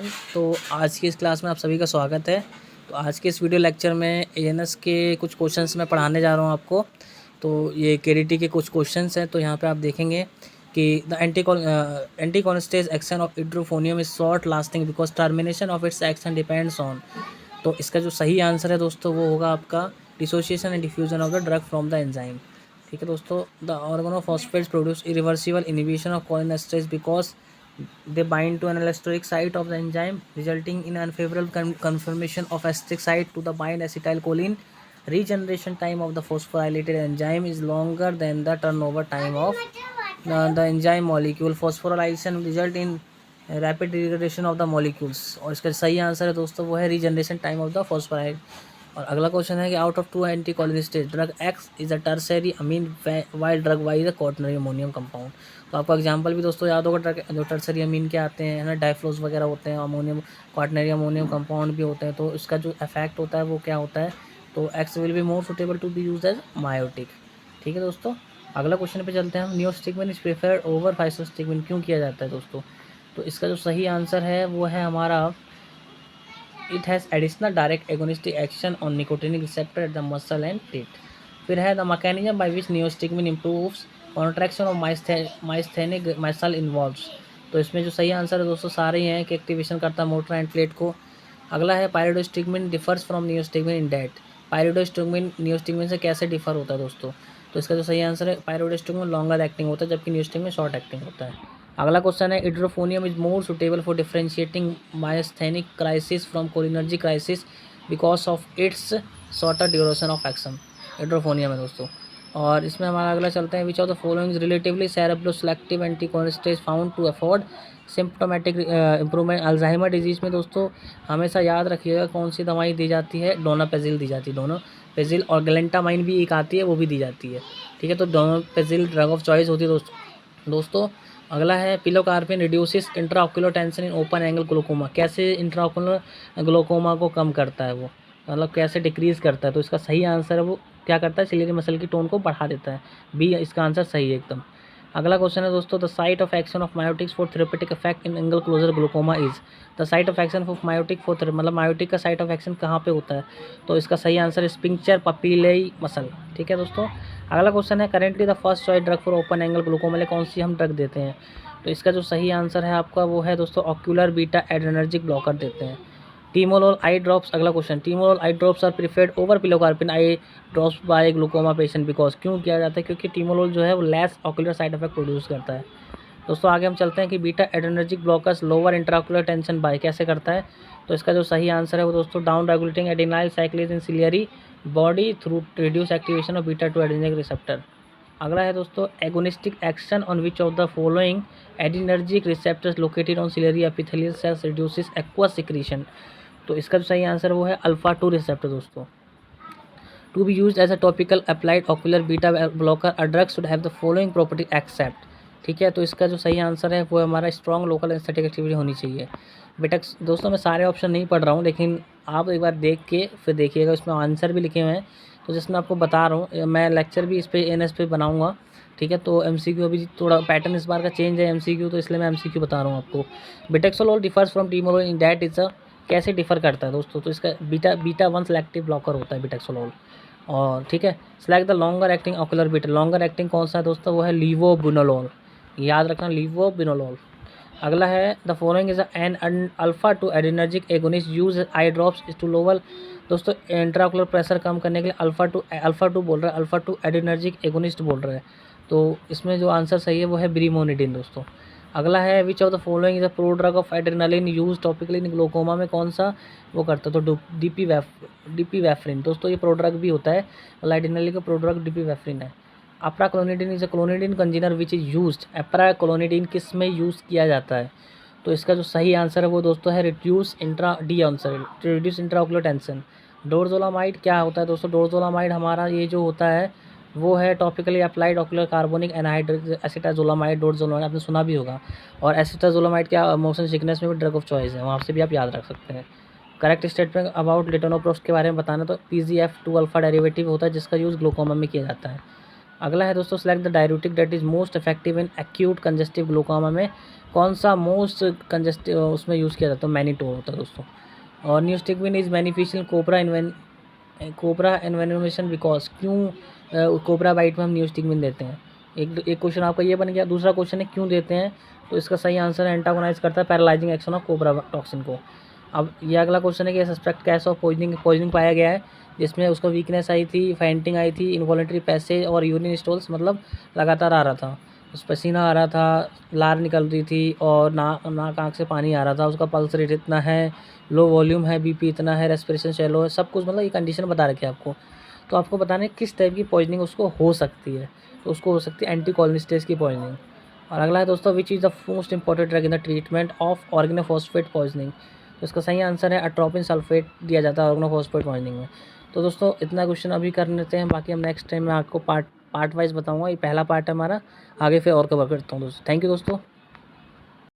तो आज की इस क्लास में आप सभी का स्वागत है। तो आज के इस वीडियो लेक्चर में एएनएस के कुछ क्वेश्चंस मैं पढ़ाने जा रहा हूं आपको। तो ये केडीटी के कुछ क्वेश्चंस हैं। तो यहाँ पे आप देखेंगे कि the anticholinesterase action of edrophonium is short lasting because termination of its action depends on. तो इसका जो सही आंसर है दोस्तों वो होगा आपका dissociation and diffusion of the drug from the enzyme. ठीक है दोस्तों, the organophosphates produce irreversible inhibition of cholinesterase because they bind to an allosteric site of the enzyme resulting in unfavorable conformation of acetic site to the bind acetylcholine. Regeneration time of the phosphorylated enzyme is longer than the turnover time of the enzyme molecule. Phosphorylation result in rapid degradation of the molecules। और इसका सही answer है दोस्तों वो है regeneration time of the phosphoryl. और अगला question है कि out of two anticholinesterase drug X is a tertiary amine while drug Y is a quaternary ammonium compound. तो आपको एग्जांपल भी दोस्तों याद होगा, ड्रग जो टर्सरी अमीन के आते हैं ना, डाइफ्लोज वगैरह होते हैं, अमोनियम क्वाटरनरी अमोनियम कंपाउंड भी होते हैं। तो इसका जो इफेक्ट होता है वो क्या होता है, तो X will be more suitable to be use as miotic. ठीक है दोस्तों, अगला क्वेश्चन पे चलते हैं हम। Neostigmine is preferred over physostigmine क्यों किया जाता है दोस्तों? तो इसका जो सही आंसर है वो है हमारा it has additional direct agonistic action on nicotinic receptor at the muscle and teeth. फिर है the mechanism by which neostigmine improves contraction of myasthenic muscle involves. तो इसमें जो सही आंसर है दोस्तों सारे ही हैं कि एक्टिवेशन करता है मोटर एंड प्लेट को। अगला है pyridostigmine differs from neostigmine in that. Pyridostigmine neostigmine से कैसे डिफर होता है दोस्तों? तो इसका जो सही आंसर है पायरिडोस्टिग्मिन लॉन्गर एक्टिंग होता है जबकि नियोस्टिग्मिन शॉर्ट एक्टिंग होता है। अगला क्वेश्चन है edrophonium is more suitable for differentiating myasthenic crisis from cholinergic crisis because of its shorter duration of action. Edrophonium है दोस्तों। और इसमें हमारा अगला चलते हैं which of the following relatively cerebroselective anticholinesterase found to afford symptomatic improvement. Alzheimer disease में दोस्तों हमेशा याद रखिएगा कौन सी दवाई दी जाती है, डोनापेजिल दी जाती है। डोनापेजिल और ग्लेंटामाइन भी एक आती है, वो भी दी जाती है। ठीक है, तो डोनापेजिल ड्रग ऑफ चॉइस होती है दोस्तों। अगला है pilocarpine reduces intraocular tension in open angle glaucoma. कैसे इंट्राओक्यूलर ग्लोकोमा को कम करता है वो, मतलब कैसे डिक्रीज़ करता है? तो इसका सही आंसर है वो क्या करता है, सिलियरी मसल की टोन को बढ़ा देता है। बी इसका आंसर सही है एकदम। अगला क्वेश्चन है दोस्तों the site of action of miotics for therapeutic effect in angle closure glaucoma is. The site of action of miotic for मतलब मायोटिक का साइट ऑफ एक्शन कहाँ पे होता है? तो इसका सही आंसर है स्पिंक्चर पपिलेई मसल। ठीक है दोस्तों, अगला क्वेश्चन है currently the first choice drug for open angle glaucoma में कौन सी हम ड्रग देते हैं? तो इसका जो सही आंसर है आपका वो है दोस्तों ऑक्यूलर बीटा एड्रेनर्जिक ब्लॉकर देते हैं। Timolol eye drops. अगला question timolol eye drops are preferred over pilocarpine eye drops by glaucoma patient because. क्यों किया जाता है? क्योंकि टीमोलोल जो है वो less ocular side effect produce करता है। दोस्तों आगे हम चलते हैं कि beta adrenergic blockers lower intraocular tension by कैसे करता है? तो इसका जो सही आंसर है वो दोस्तों down regulating adenylyl cyclase in ciliary body through reduce activation of beta two adrenergic receptor. अगला है दोस्तों agonistic action on which of the following adrenergic receptors located on ciliary epithelial cells reduces aqueous secretion. तो इसका जो सही answer वो है alpha 2 receptor दोस्तों। To be use as a topical applied ocular beta blocker a drug should have the following property except. ठीक है, तो इसका जो सही आंसर है वो हमारा स्ट्रॉन्ग लोकल एस्थेटिक एक्टिविटी होनी चाहिए। बेटा दोस्तों मैं सारे ऑप्शन नहीं पढ़ रहा हूँ, लेकिन आप एक बार देख के फिर देखिएगा, इसमें आंसर भी लिखे हुए हैं। तो जिसमें आपको बता रहा हूँ, मैं लेक्चर भी इस पर एनएस पे बनाऊँगा। ठीक है, तो एमसीक्यू अभी थोड़ा पैटर्न इस बार का चेंज है एमसीक्यू, तो इसलिए मैं एमसीक्यू बता रहा हूँ आपको। Betaxolol differs from timolol in that is a कैसे डिफर करता है दोस्तों? तो इसका बीटा 1 सेलेक्टिव ब्लॉकर होता है बिटेक्सोलोल। और ठीक है, select the longer acting ocular beta. Longer acting कौन सा है दोस्तों? वो है लीवोबिनोलोल, याद रखना लीवोबिनोलोल। अगला है the following is an alpha two adrenergic agonist use eye drops to lower. दोस्तों इंट्राओक्यूलर प्रेशर कम करने के लिए अल्फा टू बोल रहा है, अल्फा टू एडिनर्जिक एगोनिस्ट बोल रहा है। तो इसमें जो आंसर सही है वो है ब्रीमोनिडिन दोस्तों। अगला है विच of the following is a pro drug of adrenaline use topically in glaucoma में कौन सा वो करता है? तो डीपी वैफ्रिन दोस्तों, ये प्रो ड्रग भी होता है, एड्रेनालिन का प्रो ड्रग डीपी वैफ्रिन है। Apraclonidine is a clonidine congener which is used. Apraclonidine किस में यूज़ किया जाता है? तो इसका जो सही आंसर है वो दोस्तों है रिड्यूस इंट्राऑक्यूलर टेंशन। डोरजोलामाइड क्या होता है दोस्तों? डोरजोलामाइड हमारा ये जो होता है वो है topically applied ocular carbonic anhydride acetazolamide. डोरजोलामाइड आपने सुना भी होगा। और एसिटाजोलामाइड क्या मोशन सिकनेस में भी ड्रग ऑफ चॉइस है, वहाँ से भी आप याद रख सकते हैं। करेक्ट स्टेटमेंट अबाउट लेटोनोप्रोस्ट के बारे में बताना, तो PGF2 अल्फा डेरिवेटिव होता है जिसका यूज़ ग्लूकोमा में किया जाता है। अगला है दोस्तों, select the diuretic that is most effective in acute congestive glaucoma में कौन सा मोस्ट कंजेस्टिव उसमें यूज़ किया जाता है, मैनीटोब होता है दोस्तों। और न्यूस्टिक्विन इज़ बेनिफिशियल कोबरा इन्वेनोमेशन बिकॉज, क्यों कोबरा बाइट में हम न्यूस्टिक्विन देते हैं। एक क्वेश्चन आपका ये बन गया। दूसरा क्वेश्चन है क्यों देते हैं, तो इसका सही आंसर है एंटागोनाइज करता है paralysing action of cobra toxin को। अब ये अगला क्वेश्चन है कि सस्पेक्ट केस ऑफ पॉइजनिंग पाया गया है जिसमें उसको वीकनेस आई थी, फेंटिंग आई थी, इनवॉलेंट्री पैसेज और यूरिन स्टॉल्स, मतलब लगातार आ रहा था, उस पसीना आ रहा था, लार निकल रही थी और नाक आँख से पानी आ रहा था, उसका पल्स रेट इतना है, लो वॉल्यूम है, बीपी इतना है, रेस्पिरेशन शैलो है, सब कुछ मतलब ये कंडीशन बता रखी है आपको। तो आपको बताना है किस टाइप की पॉइजनिंग उसको हो सकती है। तो उसको हो सकती है एंटीकोलिनेस्टेज की पॉइजनिंग। और अगला है दोस्तों, which is the most important drug in the treatment of organophosphate poisoning. तो इसका सही आंसर है अट्रोपिन सल्फेट दिया जाता है ऑर्गेनोफॉस्फेट पॉइजनिंग में। तो दोस्तों इतना क्वेश्चन अभी कर लेते हैं, बाकी हम नेक्स्ट टाइम मैं आपको पार्ट वाइज बताऊंगा। ये पहला पार्ट है हमारा, आगे फिर और कवर करता हूँ दोस्तों। थैंक यू दोस्तों।